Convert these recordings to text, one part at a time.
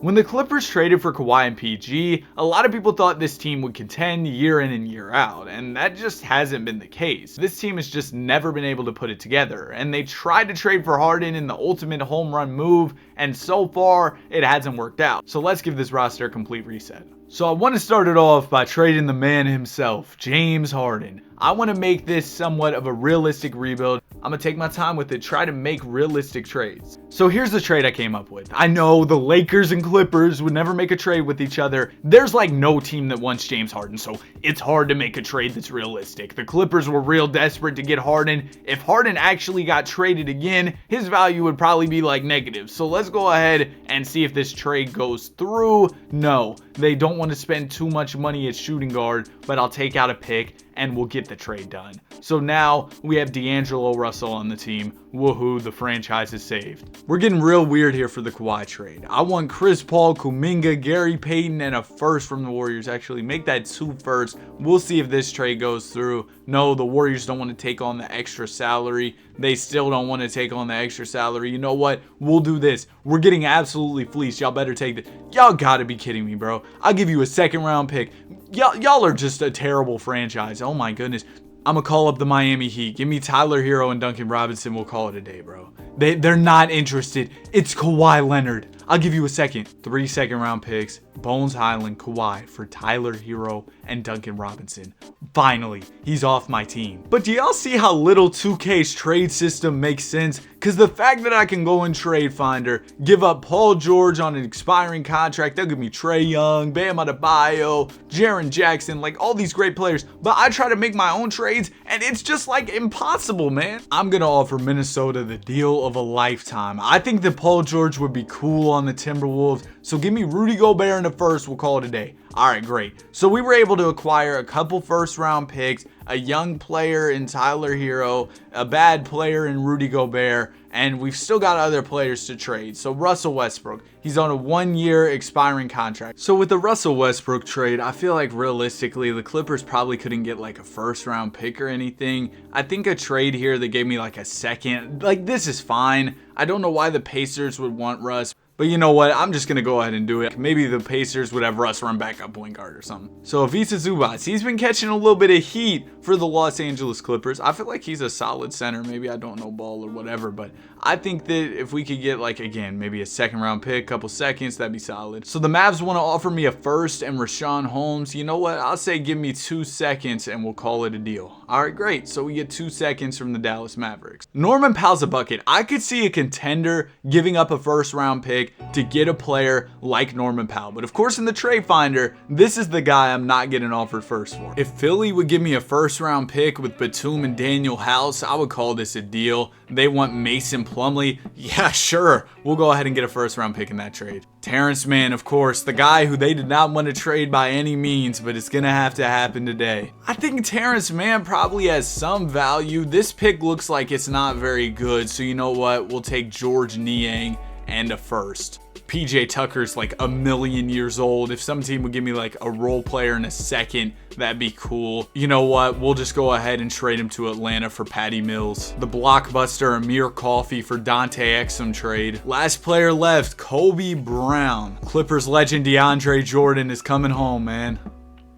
When the Clippers traded for Kawhi and PG, a lot of people thought this team would contend year in and year out, and that just hasn't been the case. This team has just never been able to put it together, and they tried to trade for Harden in the ultimate home run move, and so far, it hasn't worked out. So let's give this roster a complete reset. So I want to start it off by trading the man himself, James Harden. I want to make this somewhat of a realistic rebuild. I'm going to take my time with it, try to make realistic trades. So here's the trade I came up with. I know the Lakers and Clippers would never make a trade with each other. There's like no team that wants James Harden, so it's hard to make a trade that's realistic. The Clippers were real desperate to get Harden. If Harden actually got traded again, his value would probably be like negative. So let's go ahead and see if this trade goes through. No, they don't want to spend too much money at shooting guard, but I'll take out a pick and we'll get the trade done. So now we have D'Angelo Russell on the team. Woohoo, the franchise is saved. We're getting real weird here for the Kawhi trade. I want Chris Paul, Kuminga, Gary Payton, and a first from the Warriors. Actually, make that 2 firsts. We'll see if this trade goes through. No, the Warriors don't want to take on the extra salary. They still don't want to take on the extra salary. You know what? We'll do this. We're getting absolutely fleeced. Y'all better take it. Y'all gotta be kidding me, bro. I'll give you a 2nd round pick. Y'all are just a terrible franchise. Oh my goodness. I'm gonna call up the Miami Heat. Give me Tyler Hero and Duncan Robinson. We'll call it a day, bro. They're not interested. It's Kawhi Leonard. I'll give you a second. 3 second-round picks. Bones Highland, Kawhi for Tyler Hero and Duncan Robinson. Finally, he's off my team. But do y'all see how little 2K's trade system makes sense? Because the fact that I can go in Trade Finder, give up Paul George on an expiring contract, they'll give me Trae Young, Bam Adebayo, Jaren Jackson, like all these great players. But I try to make my own trades, and it's just like impossible, man. I'm going to offer Minnesota the deal of a lifetime. I think that Paul George would be cool on the Timberwolves, so give me Rudy Gobert in the first, we'll call it a day. All right, great. So we were able to acquire a couple first-round picks, a young player in Tyler Hero, a bad player in Rudy Gobert, and we've still got other players to trade. So Russell Westbrook, he's on a 1-year expiring contract. So with the Russell Westbrook trade, I feel like realistically, the Clippers probably couldn't get like a first-round pick or anything. I think a trade here that gave me like a second, like this is fine. I don't know why the Pacers would want Russ. But you know what? I'm just going to go ahead and do it. Maybe the Pacers would have Russ run back up point guard or something. So Ivica Zubac, he's been catching a little bit of heat for the Los Angeles Clippers. I feel like he's a solid center. Maybe I don't know ball or whatever, but I think that if we could get like, again, maybe a 2nd round pick, couple seconds, that'd be solid. So the Mavs want to offer me a first and Rashawn Holmes. You know what? I'll say give me 2 seconds and we'll call it a deal. All right, great. So we get 2 seconds from the Dallas Mavericks. Norman Powell's a bucket. I could see a contender giving up a 1st round pick to get a player like Norman Powell. But of course, in the Trade Finder, this is the guy I'm not getting offered first for. If Philly would give me a 1st round pick with Batum and Daniel House, I would call this a deal. They want Mason Plumlee. Yeah, sure. We'll go ahead and get a 1st round pick in that trade. Terrence Mann, of course, the guy who they did not want to trade by any means, but it's going to have to happen today. I think Terrence Mann probably has some value. This pick looks like it's not very good, so you know what? We'll take George Niang and a 1st. PJ Tucker's like 1,000,000 years old. If some team would give me like a role player in a 2nd, that'd be cool. You know what? We'll just go ahead and trade him to Atlanta for Patty Mills. The blockbuster Amir Coffey for Dante Exum trade. Last player left, Kobe Brown. Clippers legend DeAndre Jordan is coming home, man.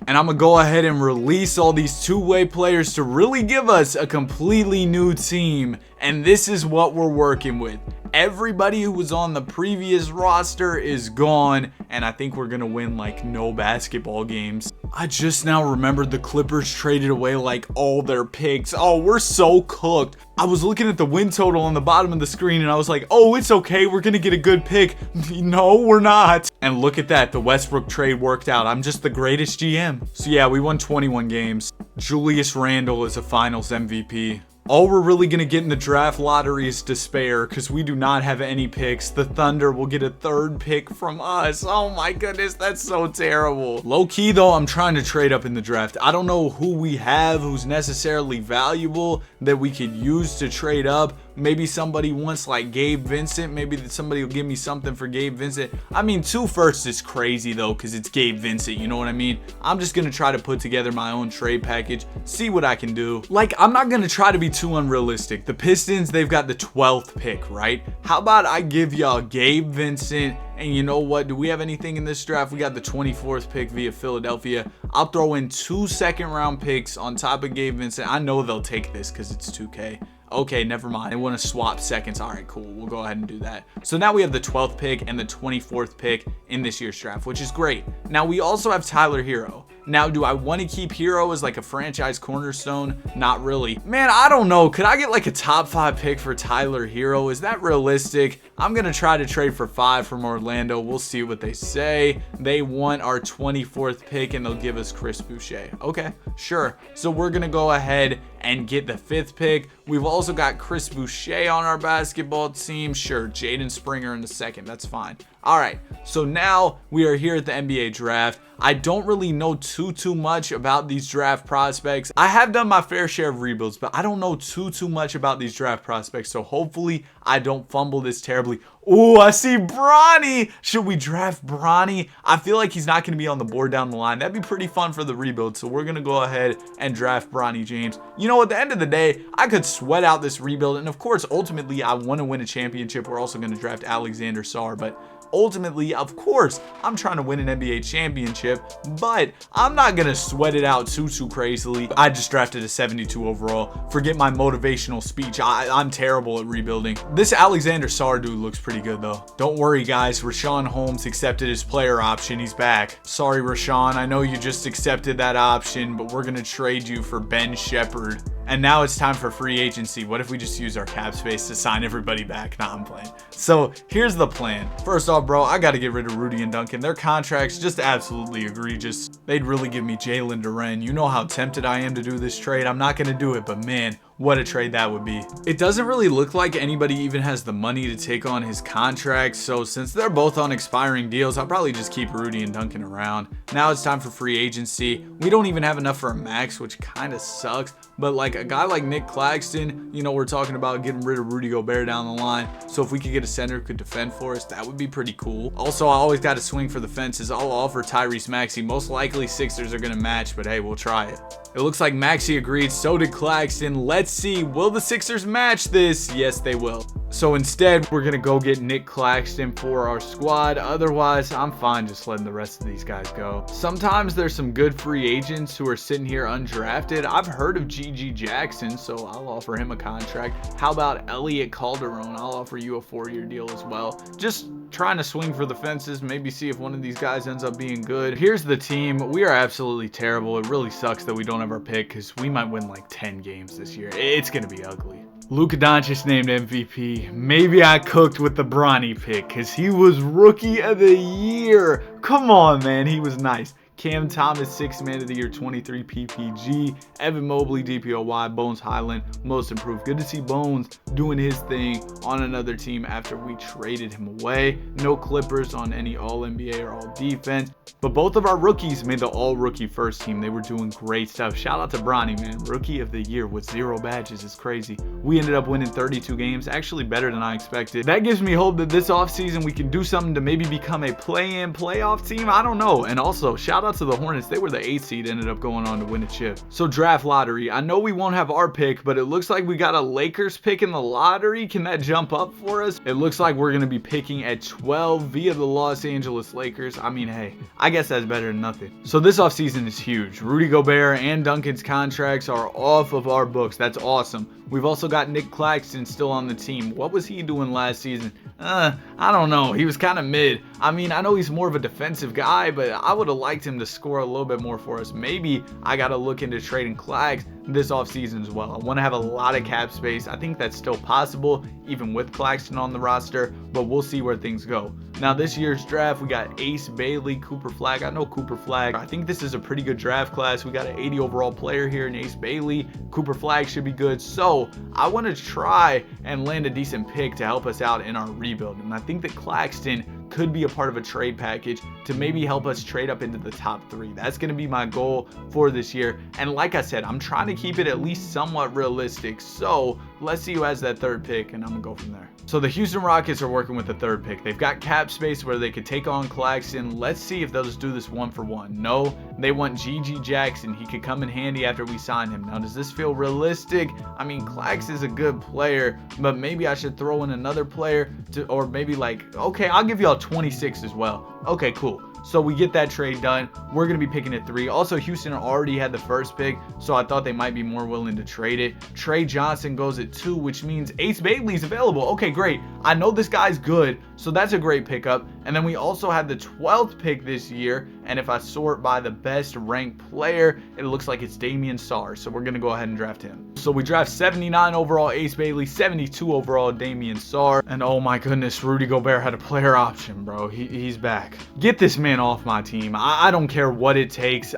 And I'm going to go ahead and release all these 2-way players to really give us a completely new team. And this is what we're working with. Everybody who was on the previous roster is gone, and I think we're gonna win like no basketball games. I just now remembered the Clippers traded away like all their picks. Oh, we're so cooked. I was looking at the win total on the bottom of the screen and I was like, oh, it's okay, we're gonna get a good pick. No, we're not. And look at that, the Westbrook trade worked out. I'm just the greatest GM. So yeah, we won 21 games. Julius Randle is a finals MVP. All we're really going to get in the draft lottery is despair because we do not have any picks. The Thunder will get a 3rd pick from us. Oh my goodness, that's so terrible. Low key though, I'm trying to trade up in the draft. I don't know who we have who's necessarily valuable that we could use to trade up. Maybe somebody wants like Gabe Vincent. Maybe somebody will give me something for Gabe Vincent. I mean, 2 firsts is crazy though because it's Gabe Vincent. You know what I mean? I'm just going to try to put together my own trade package, see what I can do. Like, I'm not going to try to be too unrealistic. The Pistons, they've got the 12th pick, right? How about I give y'all Gabe Vincent And you know what? Do we have anything in this draft? We got the 24th pick via Philadelphia. I'll throw in 2 second-round picks on top of Gabe Vincent. I know they'll take this because it's 2K. Okay, never mind. They want to swap seconds. All right, cool. We'll go ahead and do that. So now we have the 12th pick and the 24th pick in this year's draft, which is great. Now we also have Tyler Hero. Now, do I want to keep Hero as like a franchise cornerstone? Not really. Man, I don't know. Could I get like a top 5 pick for Tyler Hero? Is that realistic? I'm going to try to trade for 5 from Orlando. We'll see what they say. They want our 24th pick and they'll give us Chris Boucher. Okay, sure. So we're going to go ahead and get the 5th pick. We've also got Chris Boucher on our basketball team. Sure, Jaden Springer in the 2nd. That's fine. All right, so now we are here at the NBA draft. I don't really know too much about these draft prospects. I have done my fair share of rebuilds, but I don't know too much about these draft prospects. So hopefully I don't fumble this terribly. Oh, I see Bronny. Should we draft Bronny? I feel like he's not going to be on the board down the line. That'd be pretty fun for the rebuild. So we're going to go ahead and draft Bronny James. You know, at the end of the day, I could sweat out this rebuild. And of course, ultimately, I want to win a championship. We're also going to draft Alexander Sarr, but ultimately, of course, I'm trying to win an NBA championship, but I'm not going to sweat it out too crazily. I just drafted a 72 overall. Forget my motivational speech. I'm terrible at rebuilding. This Alexander Sarr dude looks pretty good, though. Don't worry, guys. Rashawn Holmes accepted his player option. He's back. Sorry, Rashawn. I know you just accepted that option, but we're going to trade you for Ben Shepherd. And now it's time for free agency. What if we just use our cap space to sign everybody back? Nah, I'm playing. So here's the plan. First off, bro, I got to get rid of Rudy and Duncan. Their contracts just absolutely egregious. They'd really give me Jalen Duren. You know how tempted I am to do this trade. I'm not going to do it, but man, what a trade that would be. It doesn't really look like anybody even has the money to take on his contract, so since they're both on expiring deals, I'll probably just keep Rudy and Duncan around. Now it's time for free agency. We don't even have enough for a max, which kind of sucks, but like a guy like Nick Claxton, you know, we're talking about getting rid of Rudy Gobert down the line, so if we could get a center who could defend for us, that would be pretty cool. Also, I always got to swing for the fences. I'll offer Tyrese Maxey. Most likely Sixers are going to match, but hey, we'll try it. It looks like Maxey agreed, so did Claxton. Let's see, will the Sixers match this? Yes, they will. So instead, we're going to go get Nick Claxton for our squad. Otherwise, I'm fine just letting the rest of these guys go. Sometimes there's some good free agents who are sitting here undrafted. I've heard of G.G. Jackson, so I'll offer him a contract. How about Elliot Calderon? I'll offer you a 4-year deal as well. Just trying to swing for the fences, maybe see if one of these guys ends up being good. Here's the team. We are absolutely terrible. It really sucks that we don't have our pick because we might win like 10 games this year. It's going to be ugly. Luka Doncic named MVP. Maybe I cooked with the Bronny pick because he was Rookie of the Year. Come on, man. He was nice. Cam Thomas, 6th Man of the Year, 23 PPG. Evan Mobley, DPOY. Bones Highland, Most Improved. Good to see Bones doing his thing on another team after we traded him away. No Clippers on any All-NBA or All-Defense. But both of our rookies made the All-Rookie first team. They were doing great stuff. Shout out to Bronny, man. Rookie of the Year with 0 badges is crazy. We ended up winning 32 games. Actually better than I expected. That gives me hope that this offseason we can do something to maybe become a play-in playoff team. I don't know. And also, shout out to the Hornets. They were the 8th seed, ended up going on to win a chip. So draft lottery. I know we won't have our pick, but it looks like we got a Lakers pick in the lottery. Can that jump up for us? It looks like we're going to be picking at 12 via the Los Angeles Lakers. I mean, hey, I guess that's better than nothing. So this offseason is huge. Rudy Gobert and Duncan's contracts are off of our books. That's awesome. We've also got Nick Claxton still on the team. What was he doing last season? I don't know. He was kind of mid. I mean, I know he's more of a defensive guy, but I would have liked him to score a little bit more for us. Maybe I got to look into trading Clax this offseason as well. I want to have a lot of cap space. I think that's still possible, even with Claxton on the roster, but we'll see where things go. Now, this year's draft, we got Ace Bailey, Cooper Flagg. I know Cooper Flagg. I think this is a pretty good draft class. We got an 80 overall player here in Ace Bailey. Cooper Flagg should be good. So I want to try and land a decent pick to help us out in our rebuild. And I think that Claxton could be a part of a trade package to maybe help us trade up into the top 3. That's going to be my goal for this year. And like I said, I'm trying to keep it at least somewhat realistic. So Let's see who has that third pick, and I'm gonna go from there. So the Houston Rockets are working with the third pick. They've got cap space where they could take on Claxton. Let's see if they'll just do this 1-for-1. No, they want GG Jackson. He could come in handy after we sign him. Now, does this feel realistic? I mean, Clax is a good player, but maybe I should throw in another player or maybe like, okay, I'll give y'all 26 as well. Okay, cool. So we get that trade done. We're going to be picking at 3. Also, Houston already had the first pick, so I thought they might be more willing to trade it. Trey Johnson goes at 2, which means Ace Bailey's available. Okay, great. I know this guy's good, so that's a great pickup. And then we also had the 12th pick this year, and if I sort by the best ranked player, it looks like it's Damian Sarr, so we're going to go ahead and draft him. So we draft 79 overall Ace Bailey, 72 overall Damian Sarr, and oh my goodness, Rudy Gobert had a player option, bro. He's back. Get this man off my team. I don't care what it takes.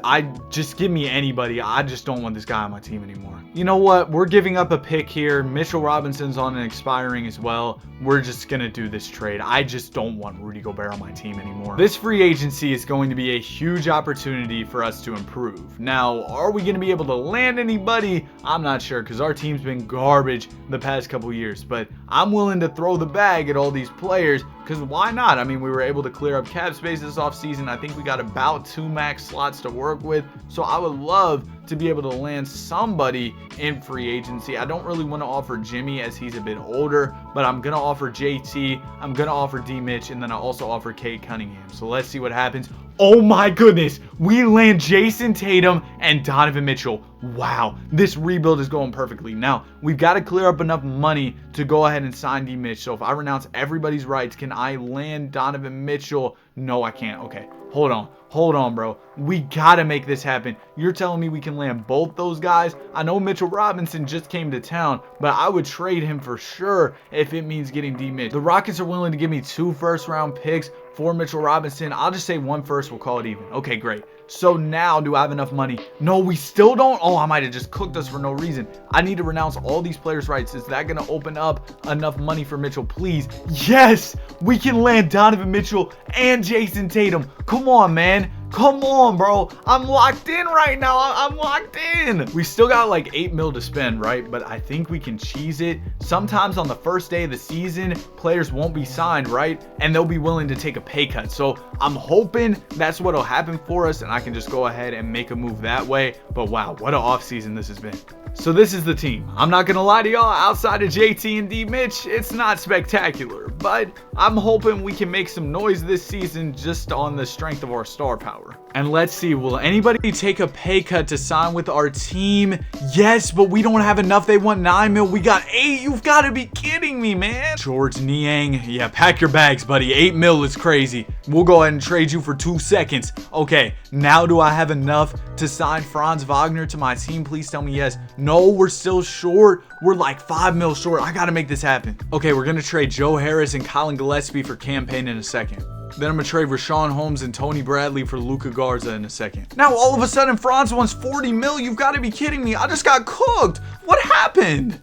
Just give me anybody. I just don't want this guy on my team anymore. You know what? We're giving up a pick here. Mitchell Robinson's on an expiring as well. We're just going to do this trade. I just don't want Rudy Gobert on my team anymore. This free agency is going to be a huge opportunity for us to improve. Now, are we going to be able to land anybody? I'm not sure because our team's been garbage the past couple years, but I'm willing to throw the bag at all these players because why not? I mean, we were able to clear up cap space this offseason. I think we got about 2 max slots to work with, so I would love to be able to land somebody in free agency. I don't really want to offer Jimmy as he's a bit older, but I'm going to offer JT, I'm going to offer D Mitch, and then I also offer Cade Cunningham. So let's see what happens. Oh my goodness, we land Jason Tatum and Donovan Mitchell. Wow, this rebuild is going perfectly. Now, we've got to clear up enough money to go ahead and sign D Mitch. So if I renounce everybody's rights, can I land Donovan Mitchell? No, I can't. Okay, hold on, bro. We got to make this happen. You're telling me we can land both those guys? I know Mitchell Robinson just came to town, but I would trade him for sure if it means getting D Mitch. The Rockets are willing to give me 2 first-round picks for Mitchell Robinson. I'll just say 1 first. We'll call it even. Okay, great. So now, do I have enough money? No, we still don't. Oh, I might have just cooked us for no reason. I need to renounce all these players' rights. Is that going to open up enough money for Mitchell? Please. Yes, we can land Donovan Mitchell and Jason Tatum. Come on, man. Come on, bro. I'm locked in right now. I'm locked in. We still got like 8 mil to spend, right? But I think we can cheese it. Sometimes on the first day of the season, players won't be signed, right? And they'll be willing to take a pay cut. So I'm hoping that's what'll happen for us and I can just go ahead and make a move that way. But wow, what an offseason this has been. So this is the team. I'm not going to lie to y'all, outside of JT and D Mitch, it's not spectacular. But I'm hoping we can make some noise this season just on the strength of our star power. And let's see, will anybody take a pay cut to sign with our team? Yes, but we don't have enough. They want 9 mil. We got 8. You've got to be kidding me, man. George Niang. Yeah, pack your bags, buddy. 8 mil is crazy. We'll go ahead and trade you for 2 seconds. Okay, now do I have enough to sign Franz Wagner to my team? Please tell me yes. No, we're still short. We're like 5 mil short. I got to make this happen. Okay, we're going to trade Joe Harris and Colin Gillespie for campaign in a second. Then I'm going to trade Rashawn Holmes and Tony Bradley for Luka Garza in a second. Now, all of a sudden, Franz wants 40 mil. You've got to be kidding me. I just got cooked. What happened?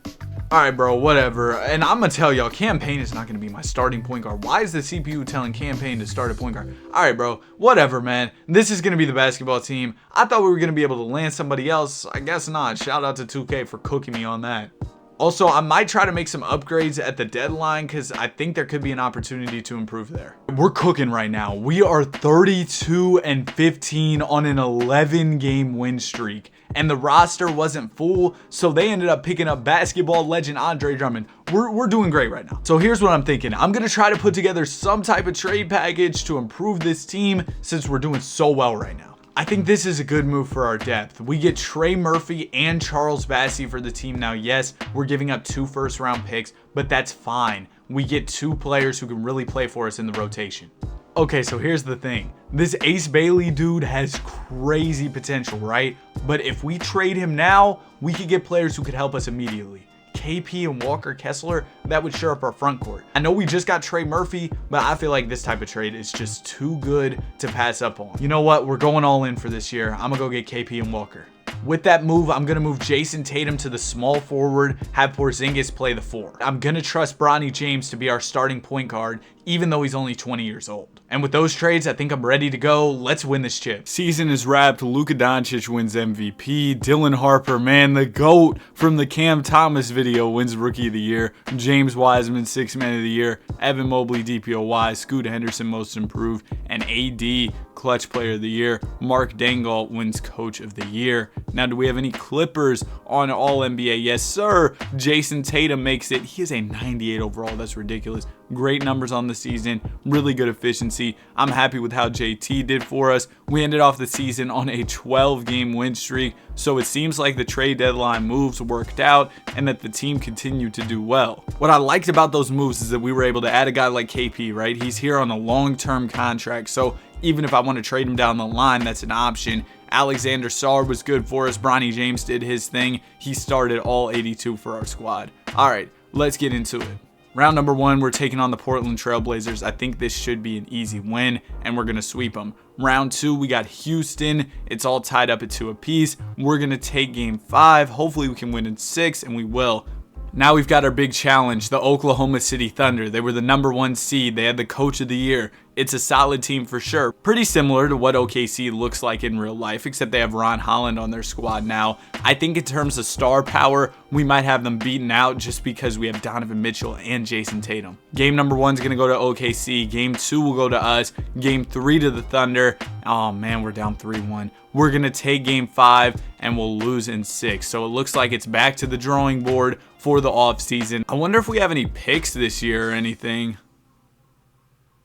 All right, bro, whatever. And I'm going to tell y'all, campaign is not going to be my starting point guard. Why is the CPU telling campaign to start a point guard? All right, bro, whatever, man. This is going to be the basketball team. I thought we were going to be able to land somebody else. I guess not. Shout out to 2K for cooking me on that. Also, I might try to make some upgrades at the deadline because I think there could be an opportunity to improve there. We're cooking right now. We are 32-15 on an 11-game win streak. And the roster wasn't full, so they ended up picking up basketball legend Andre Drummond. We're doing great right now. So here's what I'm thinking. I'm going to try to put together some type of trade package to improve this team since we're doing so well right now. I think this is a good move for our depth. We get Trey Murphy and Charles Bassey for the team now. Yes, we're giving up 2 first-round picks, but that's fine. We get 2 players who can really play for us in the rotation. Okay, so here's the thing. This Ace Bailey dude has crazy potential, right? But if we trade him now, we could get players who could help us immediately. KP and Walker Kessler, that would shore up our front court. I know we just got Trey Murphy, but I feel like this type of trade is just too good to pass up on. You know what? We're going all in for this year. I'm going to go get KP and Walker. With that move, I'm going to move Jason Tatum to the small forward, have Porzingis play the 4. I'm going to trust Bronny James to be our starting point guard, even though he's only 20 years old. And with those trades, I think I'm ready to go. Let's win this chip. Season is wrapped. Luka Doncic wins MVP. Dylan Harper, man, the GOAT from the Cam Thomas video, wins Rookie of the Year. James Wiseman, Sixth Man of the Year. Evan Mobley, DPOY. Scoot Henderson, Most Improved. And AD, Clutch Player of the Year. Mark Dangle wins Coach of the Year. Now, do we have any Clippers on All-NBA? Yes, sir. Jason Tatum makes it. He is a 98 overall. That's ridiculous. Great numbers on the season. Really good efficiency. I'm happy with how JT did for us. We ended off the season on a 12-game win streak, so it seems like the trade deadline moves worked out and that the team continued to do well. What I liked about those moves is that we were able to add a guy like KP, right? He's here on a long-term contract, so even if I want to trade him down the line, that's an option. Alexander Sarr was good for us. Bronny James did his thing. He started all 82 for our squad. All right, let's get into it. Round number 1, we're taking on the Portland Trailblazers. I think this should be an easy win, and we're going to sweep them. Round 2, we got Houston. It's all tied up at 2 apiece. We're going to take game 5. Hopefully we can win in 6, and we will. Now we've got our big challenge, the Oklahoma City Thunder. They were the number 1 seed. They had the Coach of the Year. It's a solid team for sure. Pretty similar to what OKC looks like in real life, except they have Ron Holland on their squad now. I think in terms of star power, we might have them beaten out just because we have Donovan Mitchell and Jason Tatum. Game number 1 is going to go to OKC. Game 2 will go to us. Game 3 to the Thunder. Oh man, we're down 3-1. We're going to take game 5 and we'll lose in 6. So it looks like it's back to the drawing board for the offseason. I wonder if we have any picks this year or anything.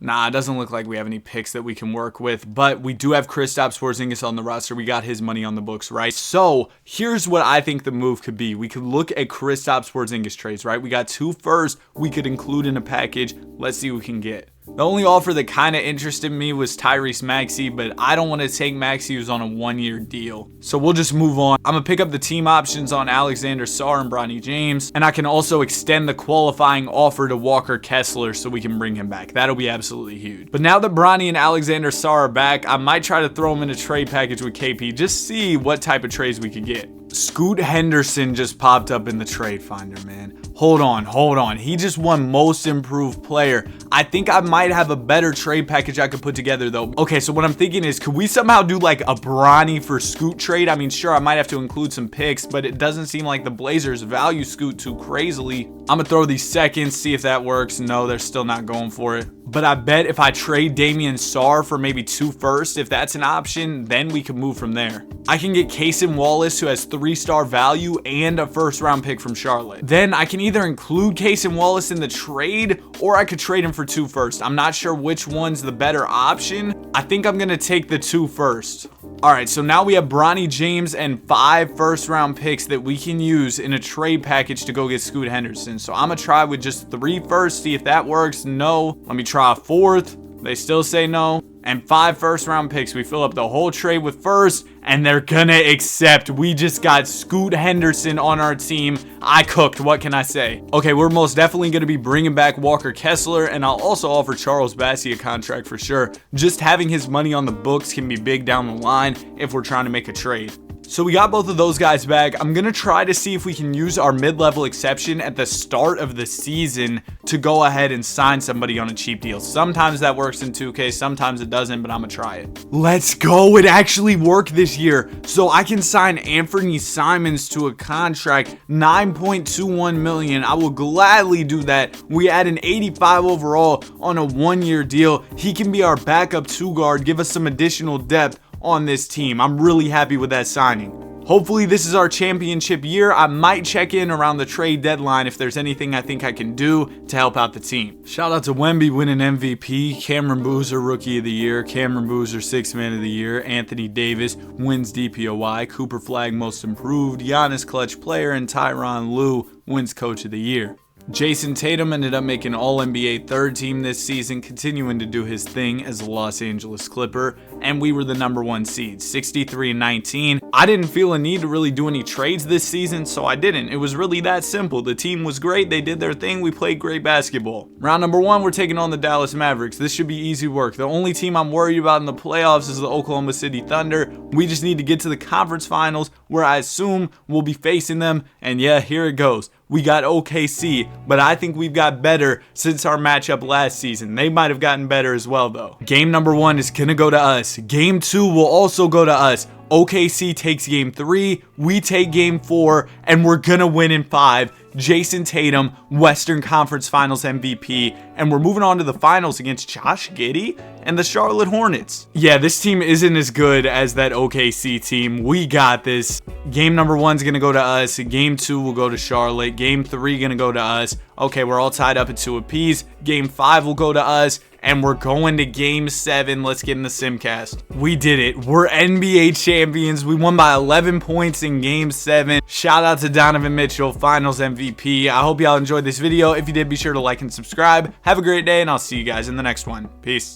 Nah, it doesn't look like we have any picks that we can work with, but we do have Kristaps Porzingis on the roster. We got his money on the books, right? So here's what I think the move could be. We could look at Kristaps Porzingis trades, right? We got 2 firsts we could include in a package. Let's see what we can get. The only offer that kind of interested me was Tyrese Maxey, but I don't want to take Maxey, who's on a 1-year deal. So we'll just move on. I'm going to pick up the team options on Alexander Sarr and Bronny James, and I can also extend the qualifying offer to Walker Kessler so we can bring him back. That'll be absolutely huge. But now that Bronny and Alexander Sarr are back, I might try to throw him in a trade package with KP, just see what type of trades we could get. Scoot Henderson just popped up in the trade finder, man. Hold on. He just won Most Improved Player. I think I might have a better trade package I could put together, though. Okay, so what I'm thinking is, could we somehow do like a Bronny for Scoot trade? I mean, sure, I might have to include some picks, but it doesn't seem like the Blazers value Scoot too crazily. I'm gonna throw these seconds, see if that works. No, they're still not going for it. But I bet if I trade Damian Sarr for maybe 2 firsts, if that's an option, then we can move from there. I can get Cason Wallace, who has 3-star value and a 1st-round pick from Charlotte. Then I can either include Cason Wallace in the trade, or I could trade him for 2 firsts. I'm not sure which one's the better option. I think I'm gonna take the 2 firsts. All right, so now we have Bronny James and 5 first-round picks that we can use in a trade package to go get Scoot Henderson. So I'm gonna try with just 3 firsts, see if that works. No. Let me try a 4th. They still say no. And 5 first-round picks. We fill up the whole trade with first, and they're gonna accept. We just got Scoot Henderson on our team. I cooked. What can I say? Okay, we're most definitely gonna be bringing back Walker Kessler, and I'll also offer Charles Bassey a contract for sure. Just having his money on the books can be big down the line if we're trying to make a trade. So we got both of those guys back. I'm going to try to see if we can use our mid-level exception at the start of the season to go ahead and sign somebody on a cheap deal. Sometimes that works in 2K, sometimes it doesn't, but I'm going to try it. Let's go. It actually worked this year. So I can sign Anthony Simons to a contract, $9.21 million. I will gladly do that. We add an 85 overall on a 1-year deal. He can be our backup 2 guard, give us some additional depth on this team. I'm really happy with that signing. Hopefully this is our championship year. I might check in around the trade deadline if there's anything I think I can do to help out the team. Shout out to Wemby winning MVP, Cameron Boozer Rookie of the Year, Cameron Boozer 6th Man of the Year, Anthony Davis wins DPOY, Cooper Flag Most Improved, Giannis Clutch Player, and Tyronn Lue wins Coach of the Year. Jason Tatum ended up making All-NBA 3rd team this season, continuing to do his thing as a Los Angeles Clipper, and we were the number 1 seed, 63-19. I didn't feel a need to really do any trades this season, so I didn't. It was really that simple. The team was great, they did their thing, we played great basketball. Round number 1, we're taking on the Dallas Mavericks. This should be easy work. The only team I'm worried about in the playoffs is the Oklahoma City Thunder. We just need to get to the conference finals, where I assume we'll be facing them. And yeah, here it goes. We got OKC, but I think we've got better since our matchup last season. They might have gotten better as well, though. Game number 1 is going to go to us. Game 2 will also go to us. OKC takes game 3, we take game 4, and we're going to win in 5. Jason Tatum, Western Conference Finals MVP, and we're moving on to the finals against Josh Giddey and the Charlotte Hornets. Yeah, this team isn't as good as that OKC team. We got this. Game number 1's gonna go to us. Game 2 will go to Charlotte. Game 3 gonna go to us. Okay, we're all tied up at 2 apiece. Game 5 will go to us. And we're going to game 7. Let's get in the Simcast. We did it. We're NBA champions. We won by 11 points in game 7. Shout out to Donovan Mitchell, finals MVP. I hope y'all enjoyed this video. If you did, be sure to like and subscribe. Have a great day, and I'll see you guys in the next one. Peace.